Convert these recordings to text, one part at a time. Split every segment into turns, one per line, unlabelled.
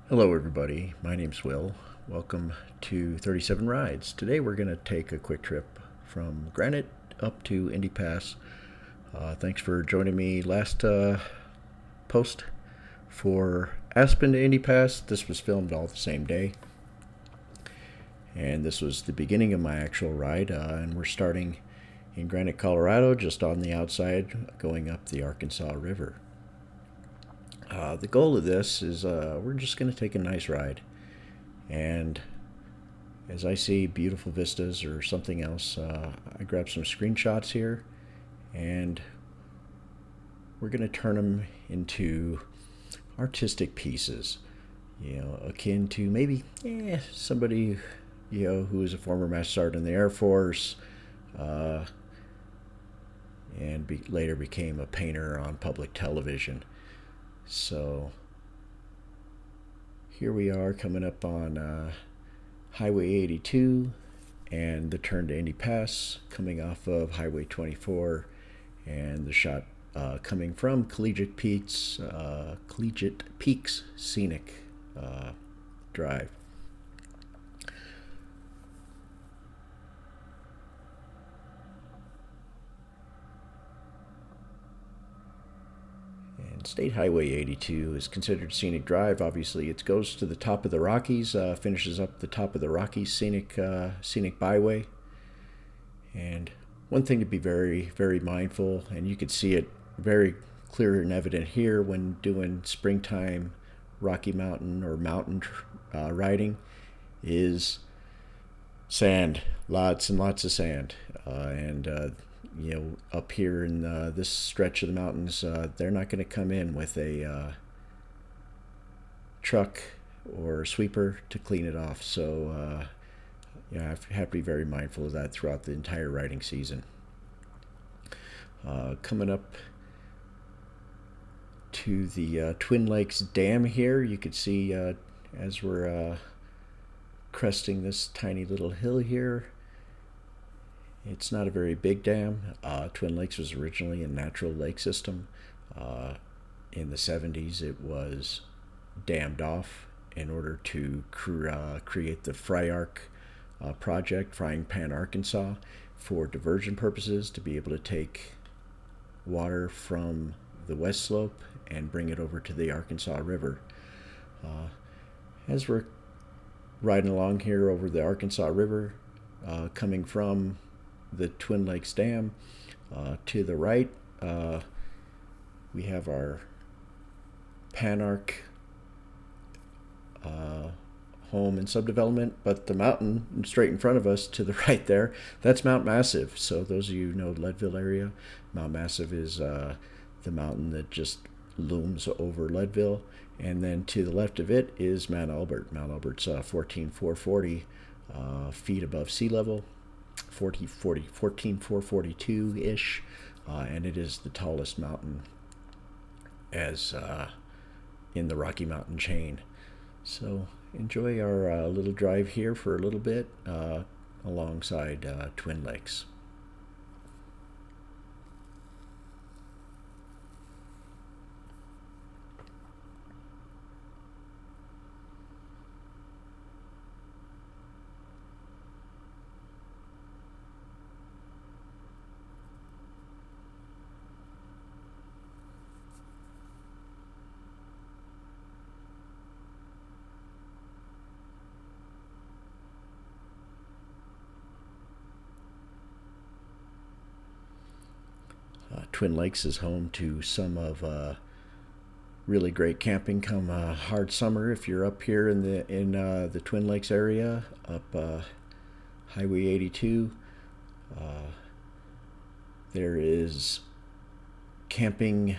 Hello, everybody. My name's Will. Welcome to 37 Rides. Today, we're going to take a quick trip from Granite up to Indy Pass. Thanks for joining me last post for Aspen to Indy Pass. This was filmed all the same day, and this was the beginning of my actual ride. And we're starting in Granite, Colorado, just on the outside, going up the Arkansas River. The goal of this is we're just going to take a nice ride. And as I see beautiful vistas or something else, I grab some screenshots here and we're going to turn them into artistic pieces, akin to maybe somebody, who is a former master sergeant in the Air Force uh, and later became a painter on public television. So here we are coming up on Highway 82 and the turn to Indy Pass, coming off of Highway 24, and the shot coming from Collegiate Peaks Scenic Drive. And State Highway 82 is considered scenic drive. Obviously, it goes to the top of the Rockies, finishes up the top of the Rockies scenic byway. And one thing to be very, very mindful, and you can see it very clear and evident here when doing springtime Rocky Mountain or mountain riding, is sand, lots and lots of sand. And up here in this stretch of the mountains, they're not going to come in with a truck or sweeper to clean it off. So I have to be very mindful of that throughout the entire riding season. Coming up to the Twin Lakes Dam here, you can see as we're cresting this tiny little hill here, it's not a very big dam. Twin Lakes was originally a natural lake system. Uh, in the 70s, it was dammed off in order to create the project, Frying Pan, Arkansas, for diversion purposes, to be able to take water from the west slope and bring it over to the Arkansas River. Uh, as we're riding along here over the Arkansas River, coming from the Twin Lakes Dam, to the right, we have our Panarch uh, home and subdevelopment, but the mountain straight in front of us to the right there, that's Mount Massive. So those of you who know Leadville area, Mount Massive is the mountain that just looms over Leadville. And then to the left of it is Mount Albert. Mount Albert's 14,440 feet above sea level, 14,442-ish, and it is the tallest mountain as in the Rocky Mountain chain. So enjoy our little drive here for a little bit alongside Twin Lakes. Twin Lakes is home to some of really great camping come hard summer. If you're up here in the Twin Lakes area, up Highway 82, uh, there is camping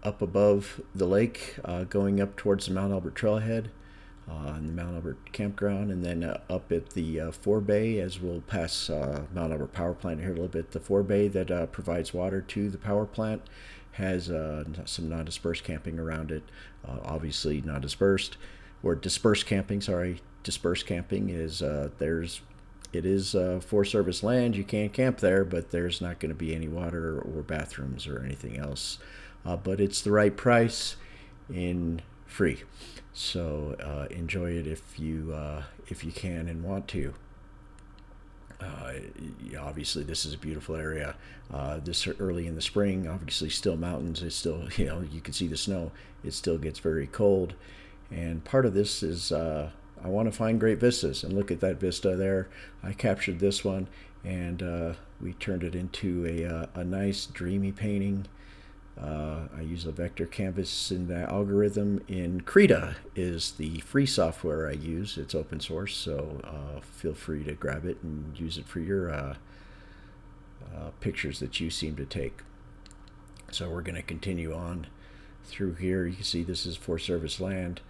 up above the lake, going up towards the Mount Albert Trailhead and the Mount Albert Campground, and then up at the forebay, as we'll pass Mount Albert Power Plant here a little bit. The forebay that provides water to the power plant has some non-dispersed camping around it. Obviously, not dispersed or dispersed camping. Sorry, dispersed camping is it is Forest Service land. You can't camp there, but there's not going to be any water or bathrooms or anything else. But it's the right price in free. So enjoy it if you can and want to. Uh, Obviously, this is a beautiful area. This early in the spring, obviously, still mountains. It's still, you can see the snow. It still gets very cold, and part of this is I want to find great vistas. And look at that vista there. I captured this one, and we turned it into a nice, dreamy painting. I use a vector canvas in the algorithm. In Krita is the free software I use. It's open source, so feel free to grab it and use it for your pictures that you seem to take. So we're going to continue on through here. You can see this is Forest Service land,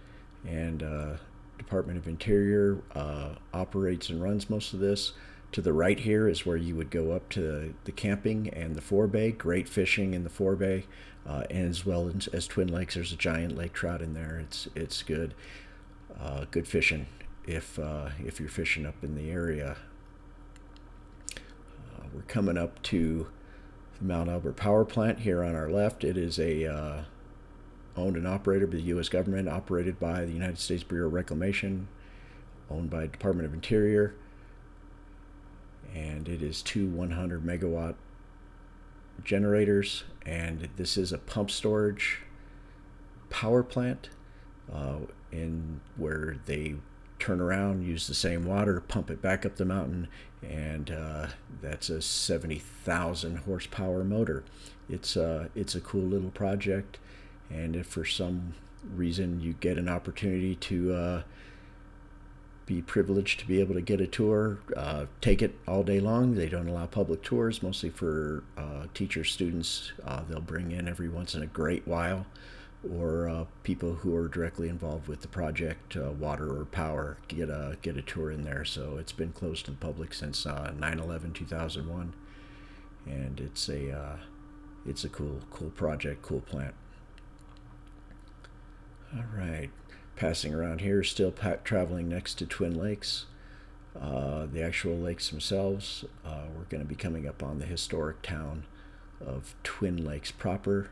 and Department of Interior operates and runs most of this. To the right here is where you would go up to the camping and the forebay. Great fishing in the forebay, and as well as Twin Lakes. There's a giant lake trout in there. It's good, good fishing if you're fishing up in the area. We're coming up to the Mount Albert Power Plant here on our left. It is a owned and operated by the U.S. government, operated by the United States Bureau of Reclamation, owned by Department of Interior, and it is two 100 megawatt generators, and this is a pump storage power plant in where they turn around, use the same water, pump it back up the mountain, and that's a 70,000 horsepower motor. It's a cool little project, and if for some reason you get an opportunity to be privileged to be able to get a tour, take it all day long. They don't allow public tours, mostly for teachers, students. They'll bring in every once in a great while, or people who are directly involved with the project, water or power, get a tour in there. So it's been closed to the public since 9/11/2001, and it's a cool project, cool plant. All right, passing around here, still traveling next to Twin Lakes. The actual lakes themselves, we're going to be coming up on the historic town of Twin Lakes proper.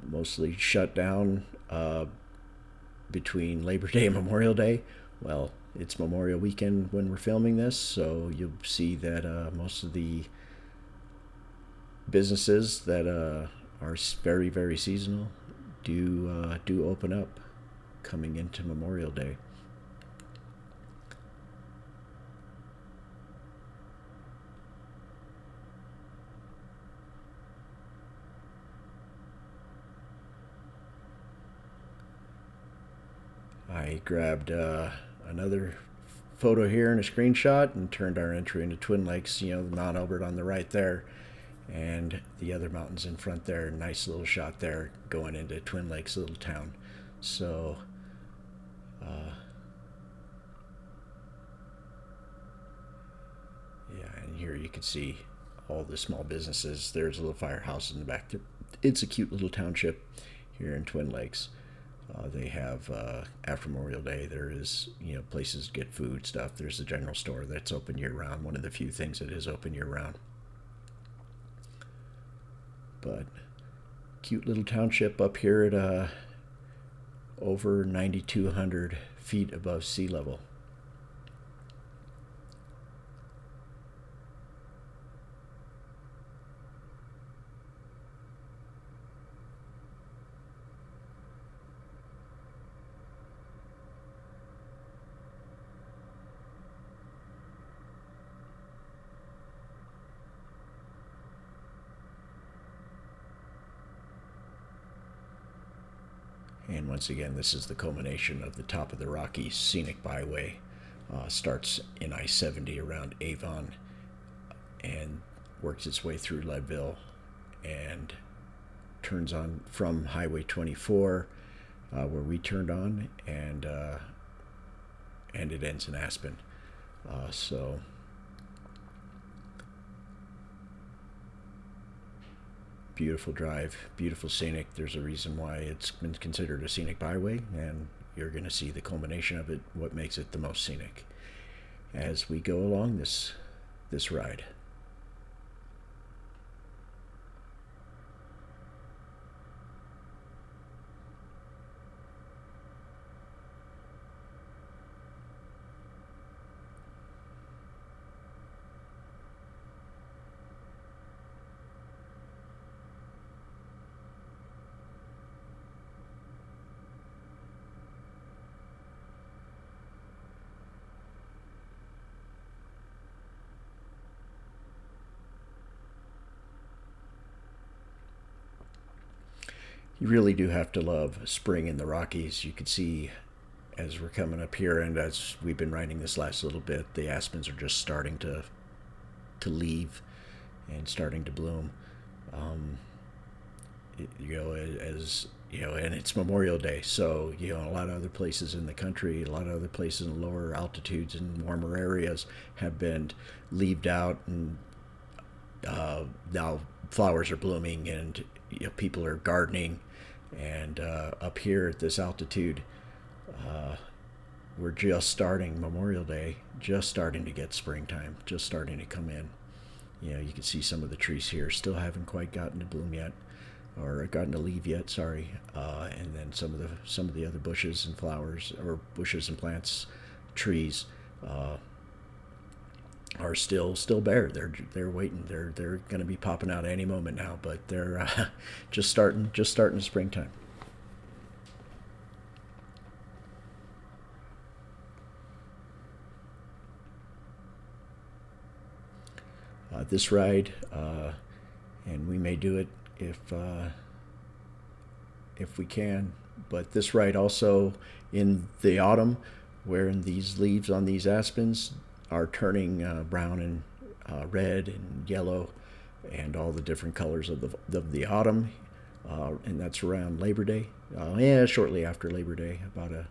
Mostly shut down between Labor Day and Memorial Day. Well, it's Memorial Weekend when we're filming this, so you'll see that most of the businesses that are very, very seasonal do open up coming into Memorial Day. I grabbed another photo here and a screenshot and turned our entry into Twin Lakes, the Mount Albert on the right there, and the other mountains in front there. Nice little shot there going into Twin Lakes little town. So yeah, and here you can see all the small businesses. There's a little firehouse in the back. It's a cute little township here in Twin Lakes. They have after Memorial Day, there is places to get food stuff. There's a general store that's open year round. One of the few things that is open year round. But cute little township up here at over 9,200 feet above sea level. And once again, this is the culmination of the top of the Rockies scenic byway. Starts in I-70 around Avon and works its way through Leadville and turns on from Highway 24, where we turned on, and it ends in Aspen. So beautiful drive, beautiful scenic. There's a reason why it's been considered a scenic byway, and you're going to see the culmination of it, what makes it the most scenic, as we go along this ride. You really do have to love spring in the Rockies. You can see as we're coming up here, and as we've been riding this last little bit, the aspens are just starting to leave and starting to bloom. Um, as you know, and it's Memorial Day, so a lot of other places in the country, a lot of other places in lower altitudes and warmer areas have been leaved out, and now flowers are blooming, and people are gardening, and up here at this altitude, uh, we're just starting Memorial Day, just starting to get springtime, just starting to come in. You can see some of the trees here still haven't quite gotten to bloom yet, or gotten to leave yet. Sorry, and then some of the other bushes and flowers, or bushes and plants, trees, uh, are still bare. They're waiting. They're going to be popping out any moment now, but they're just starting springtime. This ride, and we may do it if we can. But this ride also in the autumn, wherein these leaves on these aspens are turning brown and red and yellow, and all the different colors of the autumn, and that's around Labor Day. Yeah, shortly after Labor Day, about a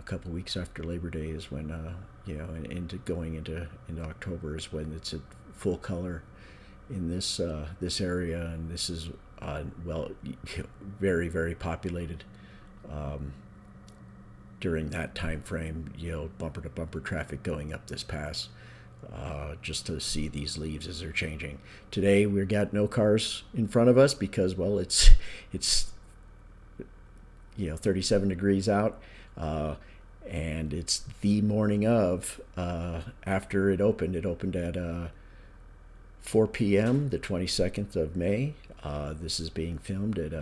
couple weeks after Labor Day is when and into going into October is when it's at full color in this area, and this is well, very very populated during that time frame. Bumper to bumper traffic going up this pass, just to see these leaves as they're changing. Today we've got no cars in front of us because, well, it's 37 degrees out, and it's the morning of, after it opened. It opened at 4 p.m. the 22nd of May. This is being filmed at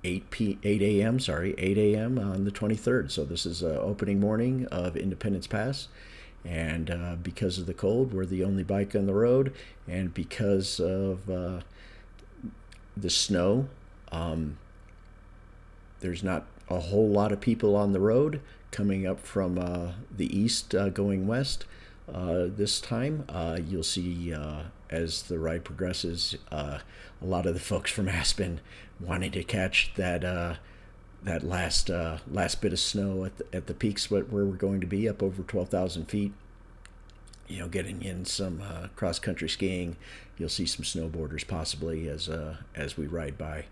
8 a.m. 8 a.m. on the 23rd. So this is opening morning of Independence Pass, and because of the cold, we're the only bike on the road, and because of the snow, there's not a whole lot of people on the road coming up from the east, going west. This time, you'll see, as the ride progresses, a lot of the folks from Aspen wanting to catch that last bit of snow at the peaks where we're going to be up over 12,000 feet. Getting in some cross country skiing. You'll see some snowboarders possibly as we ride by.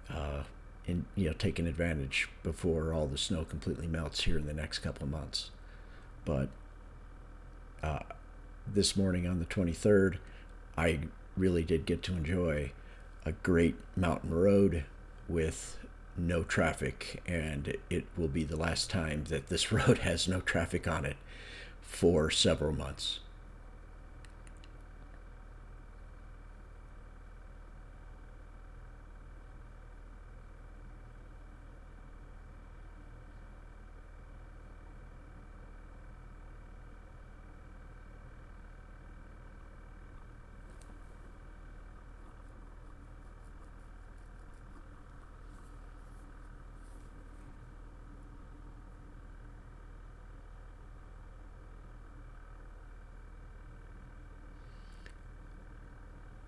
And taking advantage before all the snow completely melts here in the next couple of months. But this morning on the 23rd, I really did get to enjoy a great mountain road with no traffic, and it will be the last time that this road has no traffic on it for several months.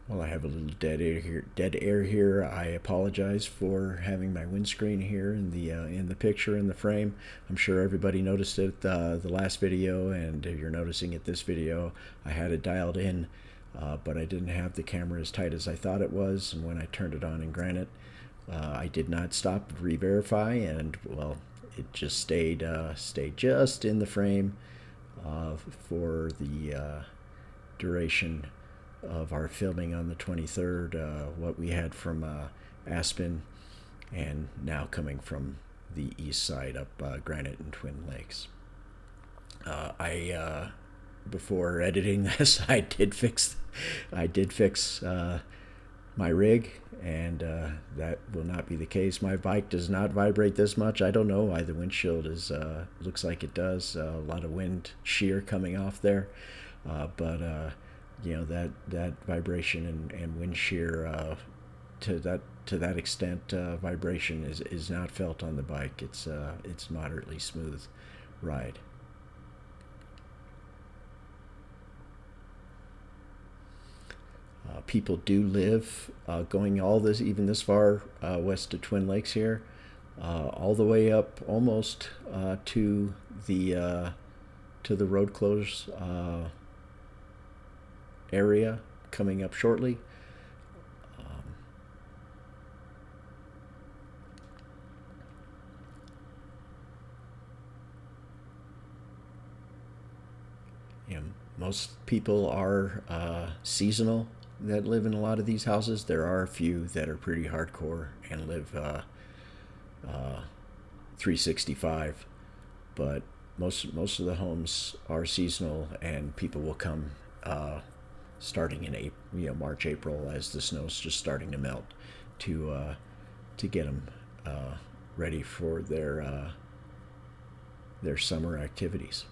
Well, I have a little dead air here. I apologize for having my windscreen here in the picture in the frame. I'm sure everybody noticed it the last video, and if you're noticing it this video, I had it dialed in, but I didn't have the camera as tight as I thought it was. And when I turned it on in Granite, I did not stop to re-verify, and well, it just stayed just in the frame for the duration of our filming on the 23rd, what we had from Aspen, and now coming from the east side up Granite and Twin Lakes. I Before editing this, I did fix my rig, and that will not be the case. My bike does not vibrate this much. I don't know why. The windshield looks like it does. A lot of wind shear coming off there, but that vibration and wind shear to to that extent, vibration is not felt on the bike. It's moderately smooth ride. People do live going all this, even this far west of Twin Lakes here, all the way up almost to the road close area coming up shortly. You know, most people are seasonal that live in a lot of these houses. There are a few that are pretty hardcore and live 365, but most of the homes are seasonal, and people will come starting in April, March, April, as the snow's just starting to melt, to get them ready for their summer activities.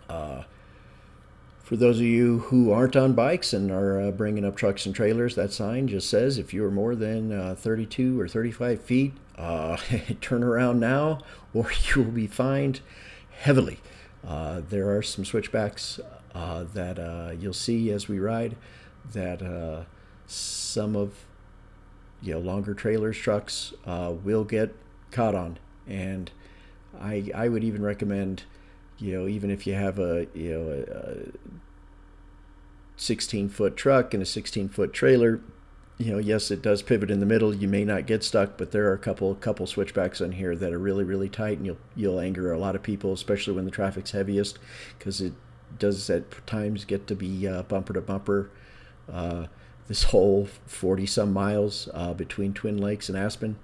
For those of you who aren't on bikes and are bringing up trucks and trailers, that sign just says if you are more than 32 or 35 feet, turn around now or you will be fined heavily. There are some switchbacks that you'll see as we ride that some of longer trailers, trucks will get caught on. And I would even recommend, even if you have a 16-foot truck and a 16-foot trailer, yes, it does pivot in the middle. You may not get stuck, but there are a couple switchbacks on here that are really, really tight, and you'll anger a lot of people, especially when the traffic's heaviest, because it does at times get to be bumper to bumper. This whole 40 some miles between Twin Lakes and Aspen,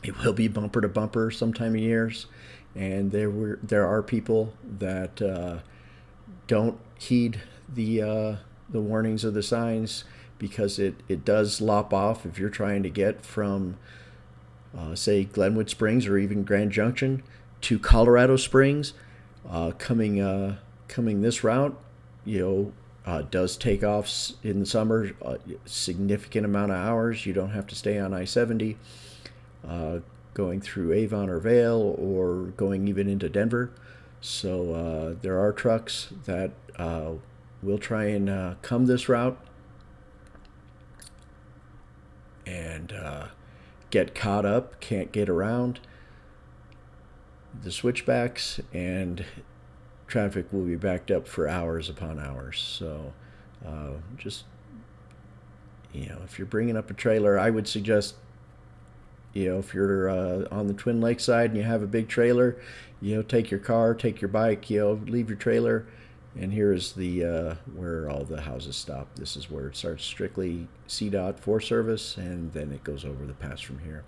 it will be bumper to bumper some time of years. And there are people that don't heed the warnings of the signs, because it does lop off if you're trying to get from say Glenwood Springs or even Grand Junction to Colorado Springs. Coming this route, does take off in the summer a significant amount of hours. You don't have to stay on I-70. Going through Avon or Vail, or going even into Denver. So there are trucks that will try and come this route and get caught up, can't get around the switchbacks, and traffic will be backed up for hours upon hours. So just, if you're bringing up a trailer, I would suggest, if you're on the Twin Lakes side and you have a big trailer, take your car, take your bike, leave your trailer. And here is the where all the houses stop. This is where it starts strictly CDOT Forest Service, and then it goes over the pass from here.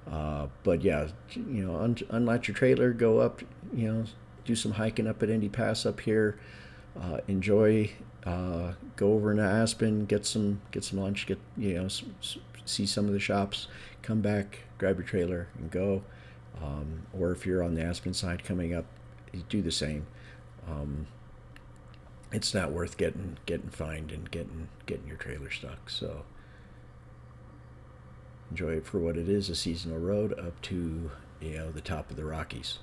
But yeah, unlatch your trailer, go up, do some hiking up at Indy Pass up here. Enjoy. Go over into Aspen, get some lunch, see some of the shops, come back, grab your trailer, and go. Or if you're on the Aspen side coming up, you do the same. It's not worth getting fined and getting your trailer stuck. So enjoy it for what it is, a seasonal road up to the top of the Rockies.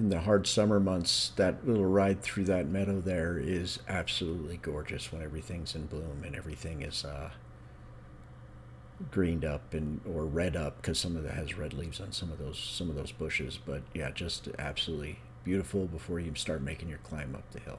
in the hard summer months, that little ride through that meadow there is absolutely gorgeous when everything's in bloom and everything is greened up and or red up, because some of it has red leaves on some of those bushes. But yeah, just absolutely beautiful before you start making your climb up the hill.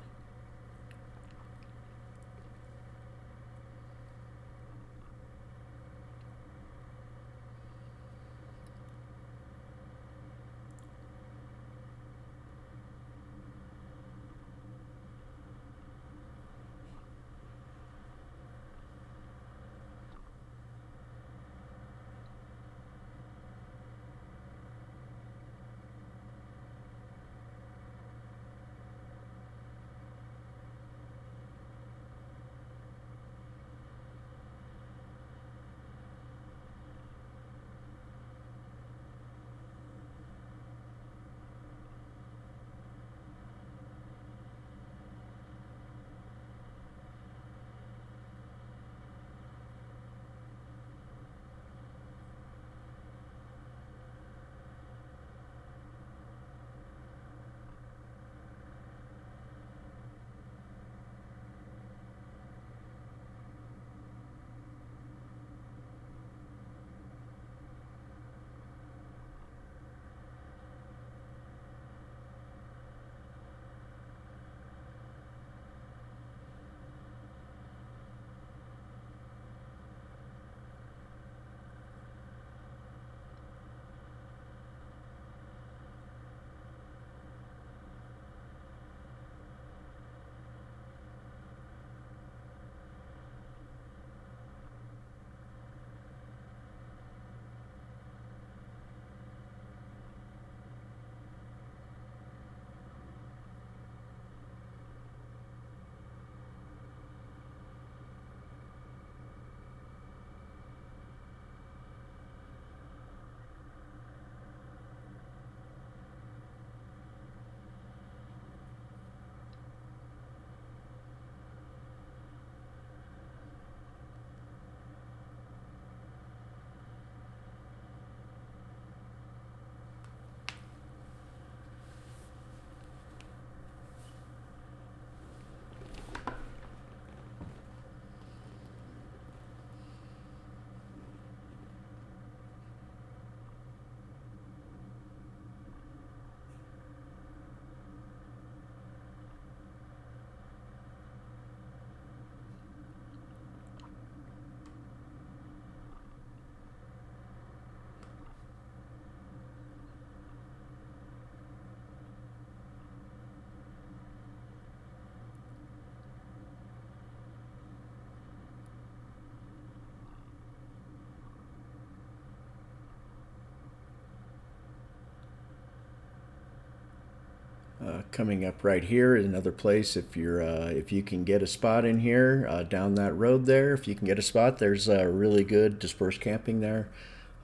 Coming up right here is another place. If you can get a spot in here down that road there, if you can get a spot, there's really good dispersed camping there.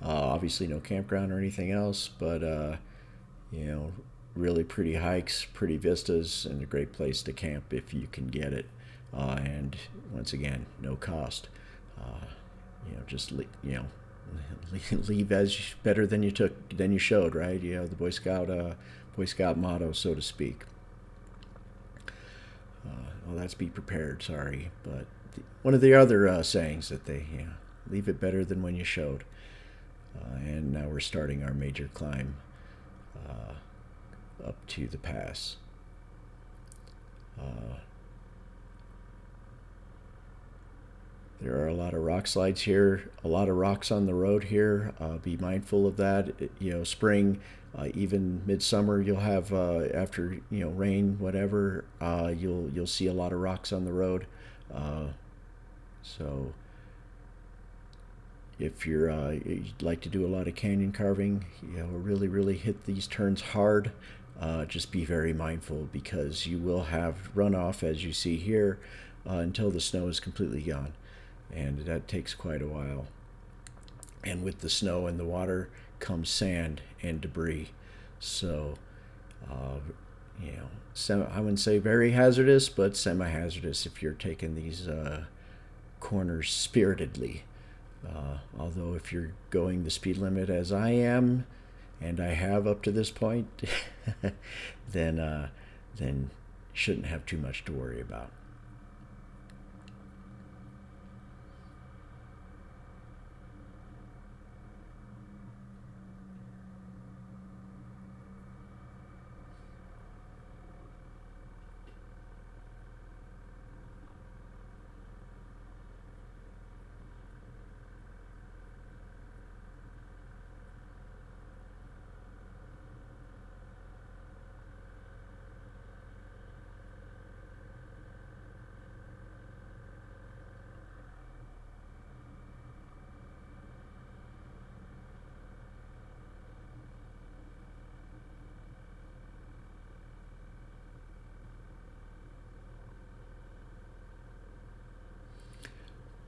Obviously, no campground or anything else, but you know, really pretty hikes, pretty vistas, and a great place to camp if you can get it. And once again, no cost. Uh, just leave as better than you showed, right? You know, the Boy Scout motto, so to speak. Well, that's be prepared. Sorry, but one of the other sayings that they leave it better than when you showed. And now we're starting our major climb uh, up to the pass. Uh, There are a lot of rock slides here, a lot of rocks on the road here. Be mindful of that. Spring, even midsummer, you'll have after rain, whatever. You'll see a lot of rocks on the road. Uh, so if you'd like to do a lot of canyon carving, really hit these turns hard. Just be very mindful because you will have runoff as you see here until the snow is completely gone, and that takes quite a while. And with the snow and the water comes sand and debris. So, uh, I wouldn't say very hazardous, but semi-hazardous if you're taking these corners spiritedly. Although if you're going the speed limit as I am, and I have up to this point, then shouldn't have too much to worry about.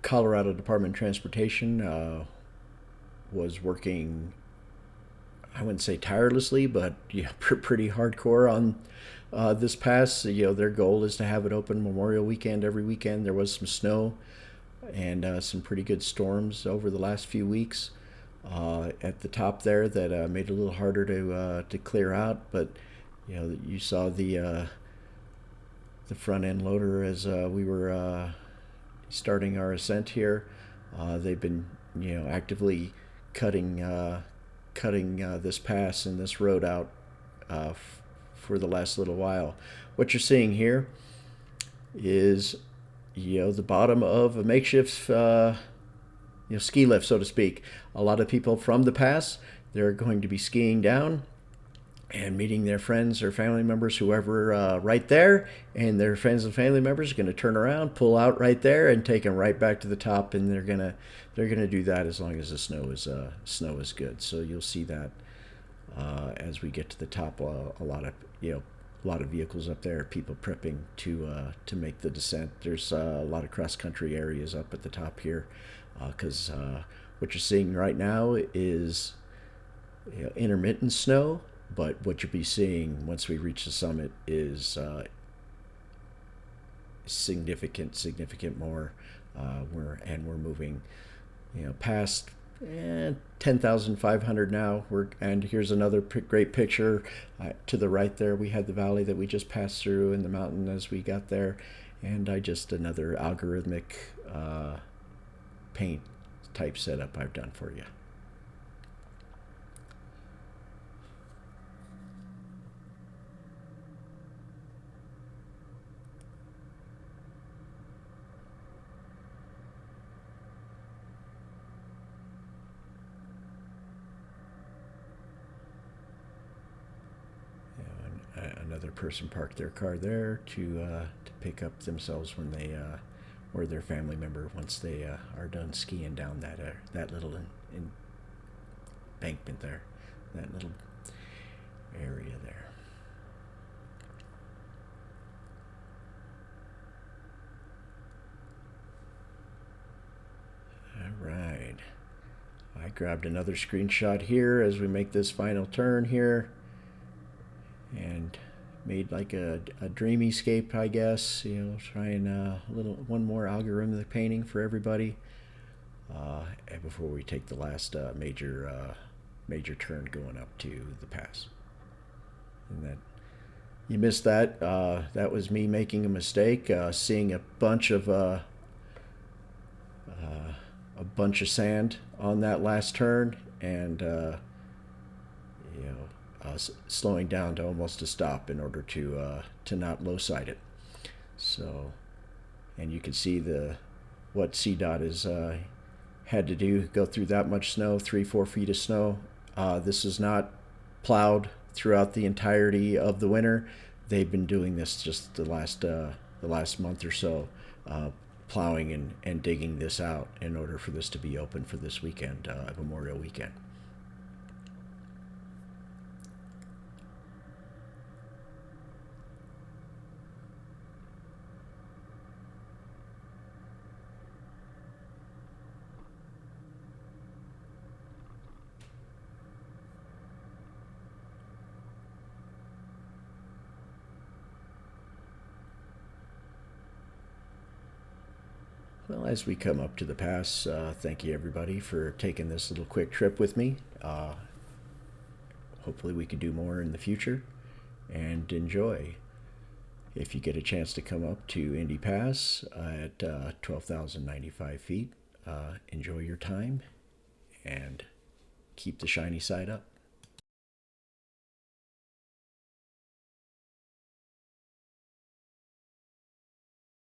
Colorado Department of Transportation was working, I wouldn't say tirelessly, but yeah, pretty hardcore on this pass. Their goal is to have it open Memorial Weekend every weekend. There was some snow and some pretty good storms over the last few weeks at the top there that made it a little harder to clear out. But you saw the front end loader as we were starting our ascent here. They've been actively cutting this pass and this road out for the last little while. What you're seeing here is the bottom of a makeshift ski lift, so to speak. A lot of people from the pass, they're going to be skiing down and meeting their friends or family members, whoever, right there, and their friends and family members are going to turn around, pull out right there, and take them right back to the top. And they're gonna do that as long as the snow is good. So you'll see that as we get to the top. A lot of vehicles up there, people prepping to make the descent. There's a lot of cross country areas up at the top here, because what you're seeing right now is intermittent snow. But what you'll be seeing once we reach the summit is significant more. We're moving, past 10,500 now. And here's another great picture to the right there. We had the valley that we just passed through and the mountain as we got there, and another algorithmic paint type setup I've done for you. Another person parked their car there to pick up themselves when they or their family member once they are done skiing down that little embankment there, that little area there. All right, I grabbed another screenshot here as we make this final turn here, and made like a dreamscape, I guess. Trying one more algorithmic painting for everybody before we take the last major turn going up to the pass. And that you missed that. That was me making a mistake, seeing a bunch of sand on that last turn, and slowing down to almost a stop in order to not low side it. So, and you can see what CDOT is had to do, go through that much snow, 3-4 feet of snow. This is not plowed throughout the entirety of the winter. They've been doing this just the last month or so, plowing and digging this out in order for this to be open for this weekend, Memorial Weekend. Well, as we come up to the pass, thank you everybody for taking this little quick trip with me. hopefully we can do more in the future and enjoy. If you get a chance to come up to Indy Pass at 12,095 feet, enjoy your time and keep the shiny side up.